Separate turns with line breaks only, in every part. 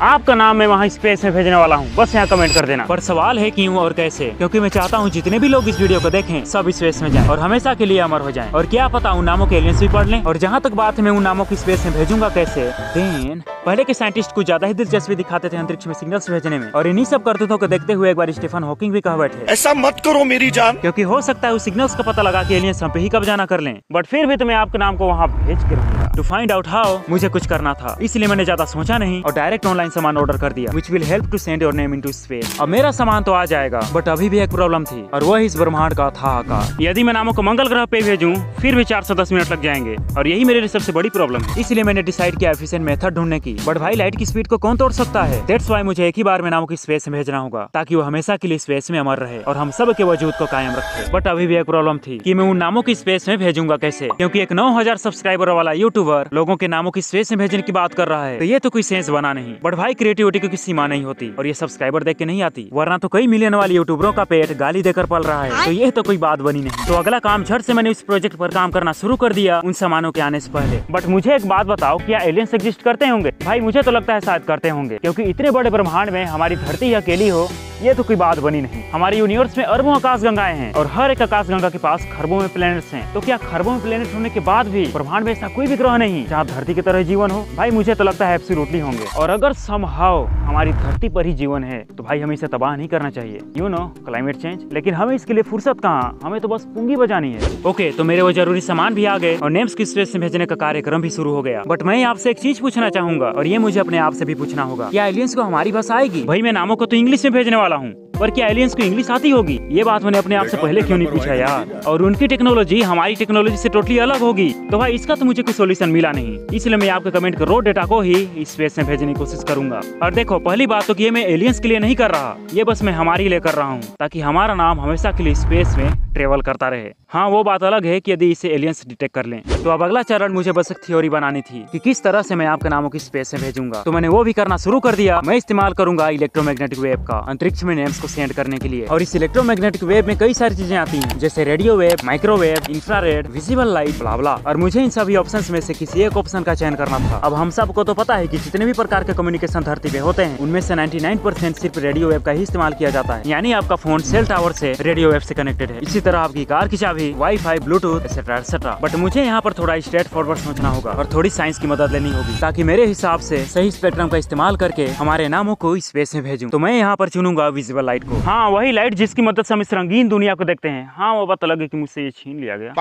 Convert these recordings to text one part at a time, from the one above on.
आपका नाम मैं वहाँ स्पेस में भेजने वाला हूँ, बस यहाँ कमेंट कर देना। पर सवाल है क्यों और कैसे, क्योंकि मैं चाहता हूँ जितने भी लोग इस वीडियो को देखें सब स्पेस में जाएं और हमेशा के लिए अमर हो जाएं। और क्या पता उन नामों के एलियंस भी पढ़ लें। और जहाँ तक बात है मैं उन नामों की स्पेस में भेजूंगा कैसे, देन पहले के साइंटिस्ट को ज्यादा ही दिलचस्पी दिखाते थे अंतरिक्ष में सिग्नल्स भेजने में, और इन्हीं सब करतूतों को देखते हुए एक बार स्टीफन हॉकिंग भी कह बैठे, ऐसा मत करो मेरी जान, क्योंकि हो सकता है उस सिग्नल्स का पता लगा के एलियंस हम पे ही कब्जा ना कर लें। बट फिर भी मैं आपके नाम को वहाँ भेज के रहूंगा। टू फाइंड आउट हाउ मुझे कुछ करना था, इसलिए मैंने ज्यादा सोचा नहीं और डायरेक्ट ऑनलाइन सामान ऑर्डर कर दिया, which will help to send your name into space। अब मेरा सामान तो आ जाएगा, बट अभी भी एक प्रॉब्लम थी, और वह इस ब्रह्मांड का था आकार। यदि मैं नामों को मंगल ग्रह पे भेजूं फिर भी 410 मिनट लग जाएंगे, और यही मेरे लिए सबसे बड़ी प्रॉब्लम है। इसलिए मैंने डिसाइड किया एफिशिएंट मेथड ढूंढने की। बट भाई लाइट की स्पीड को कौन तोड़ सकता है, दैट्स व्हाई मुझे एक ही बार में नामों की स्पेस में भेजना होगा, ताकि वो हमेशा के लिए स्पेस में अमर रहे और हम सब के वजूद को कायम रखे। बट अभी भी एक प्रॉब्लम थी कि मैं उन नामों की स्पेस में भेजूंगा कैसे, क्योंकि एक 9000 सब्सक्राइबर वाला यूट्यूबर लोगों के नामों की स्पेस में भेजने की बात कर रहा है, तो ये तो कोई सेंस बना नहीं। बट भाई क्रिएटिविटी को किसी सीमा नहीं होती, और ये सब्सक्राइबर देख के नहीं आती, वरना तो कई मिलियन वाले यूट्यूबरों का पेट गाली देकर पल रहा है, तो ये तो कोई बात बनी नहीं। तो अगला काम झट से मैंने इस प्रोजेक्ट पर काम करना शुरू कर दिया उन सामानों के आने से पहले। बट मुझे एक बात बताओ, क्या एलियंस एग्जिस्ट करते होंगे? भाई मुझे तो लगता है शायद करते होंगे, क्योंकि इतने बड़े ब्रह्मांड में हमारी धरती ही अकेली हो, ये तो कोई बात बनी नहीं। हमारे यूनिवर्स में अरबों आकाश गंगाएं हैं, और हर एक आकाश गंगा के पास खरबों में प्लैनेट्स हैं। तो क्या खरबों में प्लैनेट होने के बाद भी ब्रह्मांड में ऐसा कोई भी ग्रह नहीं जहाँ धरती की तरह जीवन हो? भाई मुझे तो लगता है एब्सोल्युटली होंगे, और अगर समहाउ हमारी धरती पर ही जीवन है तो भाई हमें इसे तबाह नहीं करना चाहिए, यू नो क्लाइमेट चेंज। लेकिन हमें इसके लिए फुर्सत कहाँ, हमें तो बस पूंगी बजानी है। ओके, तो मेरे वो जरूरी सामान भी आ गए और नेम्स की स्पेस में भेजने का कार्यक्रम भी शुरू हो गया। बट मैं आपसे एक चीज पूछना चाहूंगा, और ये मुझे अपने आप से भी पूछना होगा, क्या एलियंस को हमारी भाषा आएगी? भाई मैं नामों को तो इंग्लिश में भेजने वाला हूँ, पर क्या एलियंस को इंग्लिश आती होगी? ये बात मैंने अपने आप से पहले क्यों नहीं पूछा यार। और उनकी टेक्नोलॉजी हमारी टेक्नोलॉजी से टोटली अलग होगी, तो भाई इसका तो मुझे कोई सोल्यूशन मिला नहीं। इसलिए मैं आपके कमेंट के रॉ डेटा को ही स्पेस में भेजने की कोशिश करूंगा। और देखो, पहली बात तो ये मैं एलियंस के लिए नहीं कर रहा, ये बस मैं हमारी लिए कर रहा हूँ, ताकि हमारा नाम हमेशा के लिए स्पेस में ट्रेवल करता रहे। हाँ, वो बात अलग है कि यदि इसे एलियंस डिटेक्ट कर लें। तो अब अगला चरण मुझे बस एक थ्योरी बनानी थी कि किस तरह से मैं आपके नामों की स्पेस में भेजूंगा। तो मैंने वो भी करना शुरू कर दिया। मैं इस्तेमाल करूंगा इलेक्ट्रोमैग्नेटिक वेव का अंतरिक्ष में नेम्स को सेंड करने के लिए। और इस इलेक्ट्रोमैग्नेटिक वेव में कई सारी चीजें आती हैं, जैसे radio wave, microwave, infrared, visible light, blah blah. और मुझे इन सभी ऑप्शंस में से किसी एक ऑप्शन का चयन करना था। अब हम सबको तो पता है कि जितने भी प्रकार के कम्युनिकेशन धरती पे होते हैं उनमें से 99% सिर्फ रेडियो वेव का ही इस्तेमाल किया जाता है, यानी आपका फोन सेल टावर से रेडियो वेव से कनेक्टेड है। इसी तरह आपकी कार की चाबी, wifi, Bluetooth etcetera etcetera. But मुझे यहाँ पर थोड़ा स्ट्रेट फॉरवर्ड सोचना होगा और थोड़ी साइंस की मदद लेनी होगी, ताकि मेरे हिसाब से सही स्पेक्ट्रम का इस्तेमाल करके हमारे नामों को स्पेस में भेजूं। तो मैं यहाँ पर चुनूंगा विजिबल लाइट को। हाँ, वही लाइट जिसकी मदद से हम इस रंगीन दुनिया को देखते हैं। हाँ, वो बात अलग है कि मुझसे ये छीन लिया गया।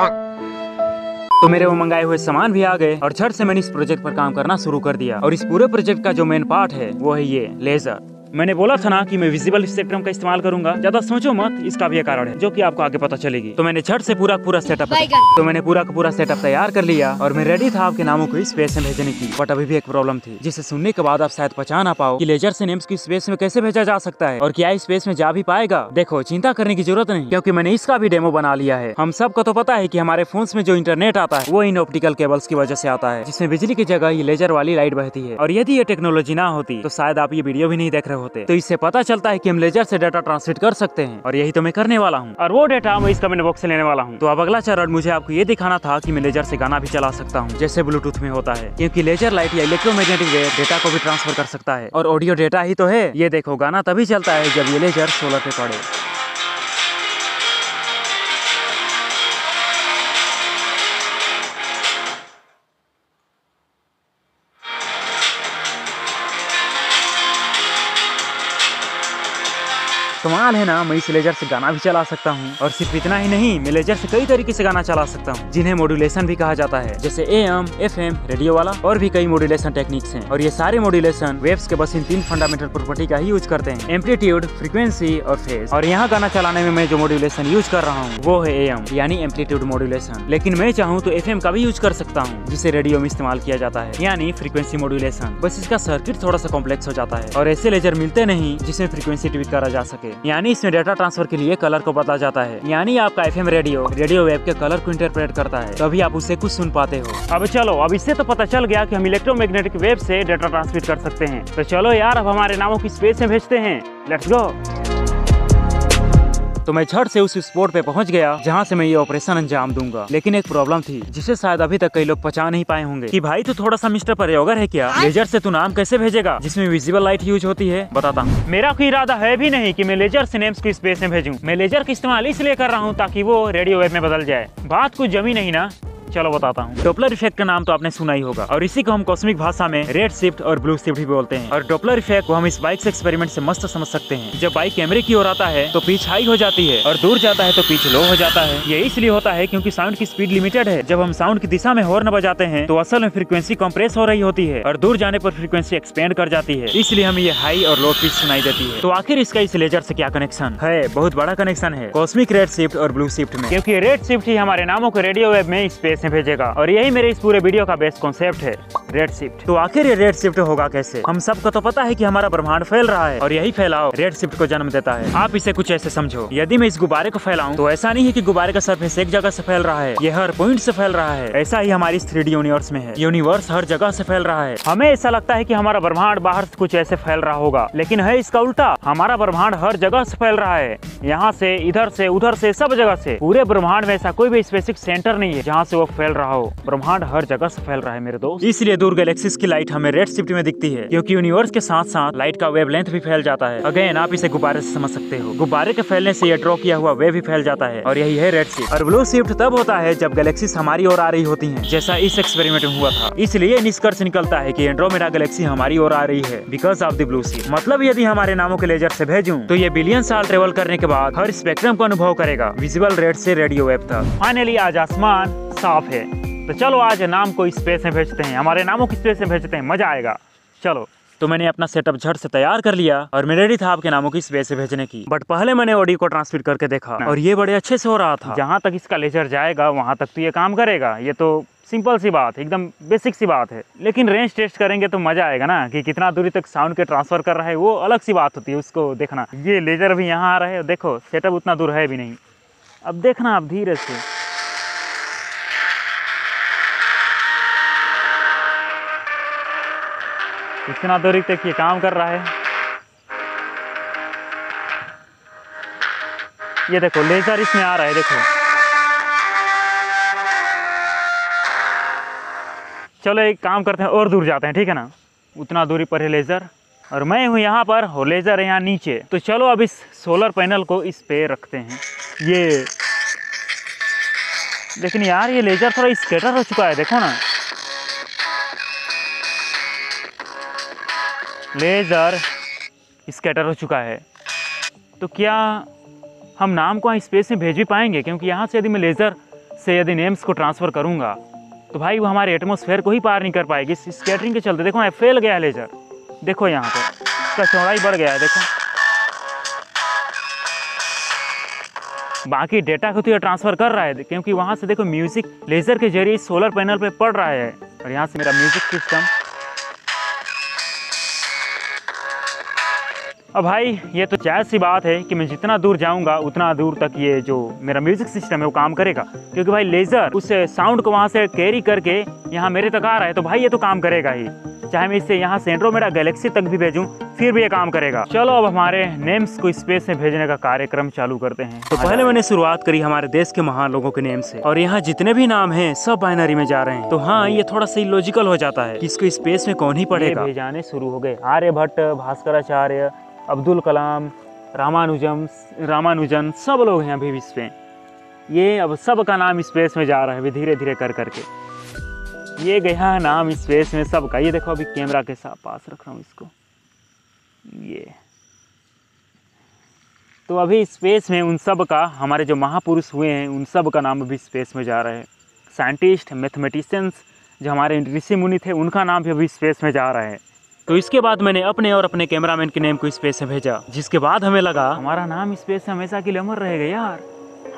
तो मेरे वो मंगाए हुए सामान भी आ गए, और झट से मैंने इस प्रोजेक्ट पर काम करना शुरू कर दिया। और इस पूरे प्रोजेक्ट का जो मेन पार्ट है वो है ये लेजर। मैंने बोला था ना कि मैं विजिबल स्पेक्ट्रम का इस्तेमाल करूंगा, ज्यादा सोचो मत, इसका भी एक कारण है जो कि आपको आगे पता चलेगी। तो मैंने झट से पूरा का पूरा सेटअप तैयार कर लिया, और मैं रेडी था आपके नामों को स्पेस में भेजने की। बट अभी भी एक प्रॉब्लम थी, जिसे सुनने के बाद आप शायद पहचान ना पाओ कि लेजर से नेम्स की स्पेस में कैसे भेजा जा सकता है, और क्या स्पेस में जा भी पाएगा। देखो, चिंता करने की जरूरत नहीं, क्योंकि मैंने इसका भी डेमो बना लिया है। हम सबको तो पता है कि हमारे फोन में जो इंटरनेट आता है वो इन ऑप्टिकल केबल्स की वजह से आता है, जिसमें बिजली की जगह ये लेजर वाली लाइट बहती है। और यदि ये टेक्नोलॉजी ना होती तो शायद आप ये वीडियो भी नहीं देख रहे होते। तो इससे पता चलता है कि हम लेजर से डाटा ट्रांसमिट कर सकते हैं, और यही तो मैं करने वाला हूँ। और वो डाटा मैं इस कमेंट बॉक्स से लेने वाला हूँ। तो अब अगला चरण मुझे आपको ये दिखाना था कि मैं लेजर से गाना भी चला सकता हूँ, जैसे ब्लूटूथ में होता है, क्योंकि लेजर लाइट या इलेक्ट्रोमैग्नेटिक वेव डेटा को भी ट्रांसफर कर सकता है, और ऑडियो डेटा ही तो है। ये देखो, गाना तभी चलता है जब ये लेजर सोलर पे पड़े। कमाल है ना, मैं इस लेजर से गाना भी चला सकता हूँ। और सिर्फ इतना ही नहीं, मैं लेजर से कई तरीके से गाना चला सकता हूँ, जिन्हें मॉड्यूलेशन भी कहा जाता है, जैसे AM, FM, रेडियो वाला, और भी कई मॉड्यूलेशन टेक्निक्स हैं। और ये सारे मॉड्यूलेशन वेव्स के बस इन 3 फंडामेंटल प्रॉपर्टी का ही यूज करते हैं, एम्पलीट्यूड, फ्रीक्वेंसी और फेज। और यहाँ गाना चलाने में मैं जो मॉड्यूलेशन यूज कर रहा हूँ वो है AM, यानी एम्पलीट्यूड मॉड्यूलेशन। लेकिन मैं चाहूँ तो FM का भी यूज कर सकता हूँ, जिसे रेडियो में इस्तेमाल किया जाता है, यानी फ्रीक्वेंसी मॉड्यूलेशन। बस इसका सर्किट थोड़ा सा कॉम्प्लेक्स हो जाता है, और ऐसे लेजर मिलते नहीं जिसमें फ्रीक्वेंसी ट्वीक करा जा सके, यानी इसमें डाटा ट्रांसफर के लिए कलर को बदला जाता है, यानी आपका FM रेडियो वेव के कलर को इंटरप्रेट करता है, तभी आप उसे कुछ सुन पाते हो। अब चलो, अब इससे तो पता चल गया कि हम इलेक्ट्रोमैग्नेटिक वेव से डाटा ट्रांसमिट कर सकते हैं। तो चलो यार, अब हमारे नामों की स्पेस में भेजते हैं। Let's go. तो मैं झट से उस स्पॉट पे पहुंच गया जहाँ से मैं ये ऑपरेशन अंजाम दूंगा। लेकिन एक प्रॉब्लम थी जिसे शायद अभी तक कई लोग पहचान नहीं पाए होंगे कि भाई तू थोड़ा सा मिस्टर प्रयोगर है क्या? लेजर से तू नाम कैसे भेजेगा जिसमें विजिबल लाइट यूज होती है? बताता हूँ। मेरा कोई इरादा है भी नहीं कि मैं लेजर से नेम्स को स्पेस में भेजूं। मैं लेजर का इस्तेमाल इसलिए कर रहा हूँ ताकि वो रेडियो वेव में बदल जाए। बात कुछ जमी नहीं ना, चलो बताता हूँ। डॉपलर इफेक्ट का नाम तो आपने सुना ही होगा और इसी को हम कॉस्मिक भाषा में रेड शिफ्ट और ब्लू शिफ्ट भी बोलते हैं। और डॉपलर इफेक्ट को हम इस बाइक से एक्सपेरिमेंट से मस्त समझ सकते हैं। जब बाइक कैमरे की ओर आता है तो पिच हाई हो जाती है और दूर जाता है तो पिच लो हो जाता है। ये इसलिए होता है क्योंकि साउंड की स्पीड लिमिटेड है। जब हम साउंड की दिशा में हॉर्न बजाते हैं तो असल में फ्रीक्वेंसी कंप्रेस हो रही होती है और दूर जाने पर फ्रीक्वेंसी एक्सपेंड कर जाती है, इसलिए हमें ये हाई और लो पिच सुनाई देती है। तो आखिर इसका इस लेजर से क्या कनेक्शन है? बहुत बड़ा कनेक्शन है कॉस्मिक रेड शिफ्ट और ब्लू शिफ्ट में, क्योंकि रेड शिफ्ट ही हमारे नामों को रेडियो वेव में स्पेस में भेजेगा और यही मेरे इस पूरे वीडियो का बेस्ट कॉन्सेप्ट है, रेड शिफ्ट। तो आखिर ये रेड शिफ्ट होगा कैसे? हम सबको तो पता है कि हमारा ब्रह्मांड फैल रहा है और यही फैलाव रेड शिफ्ट को जन्म देता है। आप इसे कुछ ऐसे समझो, यदि मैं इस गुब्बारे को फैलाऊं तो ऐसा नहीं है कि गुब्बारे का सरफेस एक जगह से फैल रहा है, ये हर पॉइंट से फैल रहा है। ऐसा ही हमारी इस 3D यूनिवर्स में है, यूनिवर्स हर जगह से फैल रहा है। हमें ऐसा लगता है कि हमारा ब्रह्मांड बाहर से कुछ ऐसे फैल रहा होगा, लेकिन है इसका उल्टा। हमारा ब्रह्मांड हर जगह से फैल रहा है, यहाँ से, इधर से, उधर से, सब जगह से। पूरे ब्रह्मांड में ऐसा कोई भी स्पेसिफिक सेंटर नहीं है जहाँ से वो फैल रहा हो। ब्रह्मांड हर जगह से फैल रहा है मेरे दोस्त। इसलिए दूर गैलेक्सीज की लाइट हमें रेड शिफ्ट में दिखती है, क्योंकि यूनिवर्स के साथ साथ लाइट का वेवलेंथ भी फैल जाता है। अगेन आप इसे गुब्बारे से समझ सकते हो, गुब्बारे के फैलने से ये ड्रॉ किया हुआ वेव भी फैल जाता है और यही है रेड शिफ्ट। और ब्लू शिफ्ट तब होता है जब गैलेक्सीज हमारी ओर आ रही होती हैं, जैसा इस एक्सपेरिमेंट में हुआ था। इसलिए निष्कर्ष निकलता है कि एंड्रोमेडा गैलेक्सी हमारी ओर आ रही है because of the blue shift. मतलब यदि हमारे नामों के लेजर से भेजूं तो ये बिलियन साल ट्रेवल करने के बाद हर स्पेक्ट्रम को अनुभव करेगा, विजिबल रेड से रेडियो वेव तक। फाइनली आज आसमान साफ है, तो चलो आज नाम को स्पेस में भेजते हैं, हमारे नामों को स्पेस में भेजते हैं, मजा आएगा। चलो, तो मैंने अपना सेटअप झट से तैयार कर लिया और मैं रेडी था आपके नामों की स्पेस से भेजने की। बट पहले मैंने ऑडियो को ट्रांसमिट करके देखा और ये बड़े अच्छे से हो रहा था। जहाँ तक इसका लेजर जाएगा वहाँ तक तो ये काम करेगा, ये तो सिंपल सी बात है, एकदम बेसिक सी बात है। लेकिन रेंज टेस्ट करेंगे तो मजा आएगा ना, कि कितना दूरी तक साउंड के ट्रांसफर कर रहा है, वो अलग सी बात होती है, उसको देखना। ये लेजर भी यहाँ आ रहा है, देखो सेटअप उतना दूर है भी नहीं। अब देखना आप धीरे से, इतना दूरी तक ये काम कर रहा है। ये देखो लेजर इसमें आ रहा है, देखो। चलो एक काम करते हैं और दूर जाते हैं, ठीक है ना। उतना दूरी पर है लेजर और मैं हूँ यहाँ पर और लेजर है यहाँ नीचे। तो चलो अब इस सोलर पैनल को इस पे रखते हैं। ये लेकिन यार ये लेजर थोड़ा स्कैटर हो चुका है, देखो ना। लेजर स्कैटर हो चुका है, तो क्या हम नाम को स्पेस में भेज भी पाएंगे? क्योंकि यहाँ से यदि मैं लेज़र से यदि नेम्स को ट्रांसफ़र करूँगा तो भाई वो हमारे एटमॉस्फेयर को ही पार नहीं कर पाएगी इस स्कैटरिंग के चलते। देखो ना फैल गया है लेज़र, देखो यहाँ पर इसका चौड़ाई बढ़ गया है, देखो। बाकी डेटा को तो ये ट्रांसफ़र कर रहा है, क्योंकि वहाँ से देखो म्यूज़िक लेज़र के जरिए सोलर पैनल पे पड़ रहा है और यहाँ से मेरा म्यूज़िक सिस्टम। अब भाई ये तो जायज़ सी बात है कि मैं जितना दूर जाऊंगा उतना दूर तक ये जो मेरा म्यूजिक सिस्टम है वो काम करेगा, क्योंकि भाई लेज़र उस साउंड को वहाँ से कैरी करके यहाँ मेरे तक आ रहा है, तो भाई ये तो काम करेगा ही। चाहे मैं इसे यहाँ से एंड्रोमेडा गैलेक्सी तक भी भेजूँ फिर भी ये काम करेगा। चलो अब हमारे नेम्स को स्पेस में भेजने का कार्यक्रम चालू करते हैं। तो पहले मैंने शुरुआत करी हमारे देश के महान लोगों के नेम से और यहाँ जितने भी नाम हैं सब बाइनरी में जा रहे हैं। तो हाँ ये थोड़ा सा इलॉजिकल हो जाता है कि इसको स्पेस में कौन ही पढ़ेगा। भेजाने शुरू हो गए, आर्यभट्ट, भास्कराचार्य, अब्दुल कलाम, रामानुजन, सब लोग हैं अभी विश्व में। ये अब सब का नाम स्पेस में जा रहा है धीरे धीरे कर करके। ये गया नाम स्पेस में सबका। ये देखो अभी कैमरा के साथ पास रख रहा हूँ इसको, ये तो अभी स्पेस में उन सब का, हमारे जो महापुरुष हुए हैं उन सब का नाम अभी स्पेस में जा रहा है। साइंटिस्ट, मैथमेटिशियंस जो हमारे ऋषि मुनि थे उनका नाम भी अभी स्पेस में जा रहा है। तो इसके बाद मैंने अपने और अपने कैमरामैन के नेम को स्पेस में भेजा, जिसके बाद हमें लगा हमारा नाम स्पेस में हमेशा के लिए अमर रहेगा यार,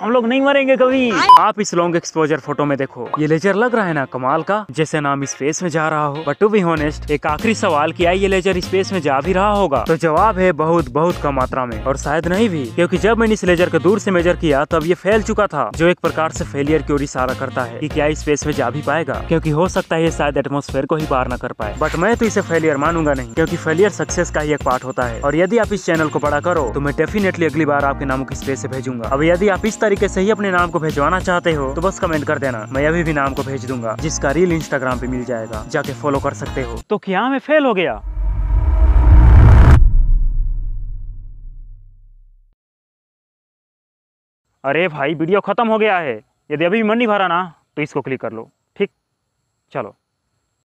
हम लोग नहीं मरेंगे कभी। आप इस लॉन्ग एक्सपोजर फोटो में देखो, ये लेजर लग रहा है ना कमाल का, जैसे नाम स्पेस में जा रहा हो। बट टू बी ऑनेस्ट, एक आखिरी सवाल, क्या ये लेजर स्पेस में जा भी रहा होगा? तो जवाब है बहुत बहुत कम मात्रा में, और शायद नहीं भी, क्योंकि जब मैंने इस लेजर को दूर से मेजर किया तब ये फैल चुका था, जो एक प्रकार से फेलियर की ओर इशारा करता है कि क्या स्पेस में जा भी पाएगा, क्योंकि हो सकता है ये शायद एटमॉस्फेयर को ही पार न कर पाए। बट मैं तो इसे फेलियर मानूंगा नहीं, क्योंकि फेलियर सक्सेस का ही एक पार्ट होता है। और यदि आप इस चैनल को बड़ा करो तो मैं डेफिनेटली अगली बार आपके नामों की स्पेस से भेजूंगा। अब यदि आप इस तरीके से ही अपने नाम को भेजवाना चाहते हो तो बस कमेंट कर देना, मैं अभी भी नाम को भेज दूंगा, जिसका रील इंस्टाग्राम पे मिल जाएगा, जाके फॉलो कर सकते हो। तो क्या मैं फेल हो गया? अरे भाई वीडियो खत्म हो गया है, यदि अभी मन नहीं भरा ना तो इसको क्लिक कर लो, ठीक? चलो।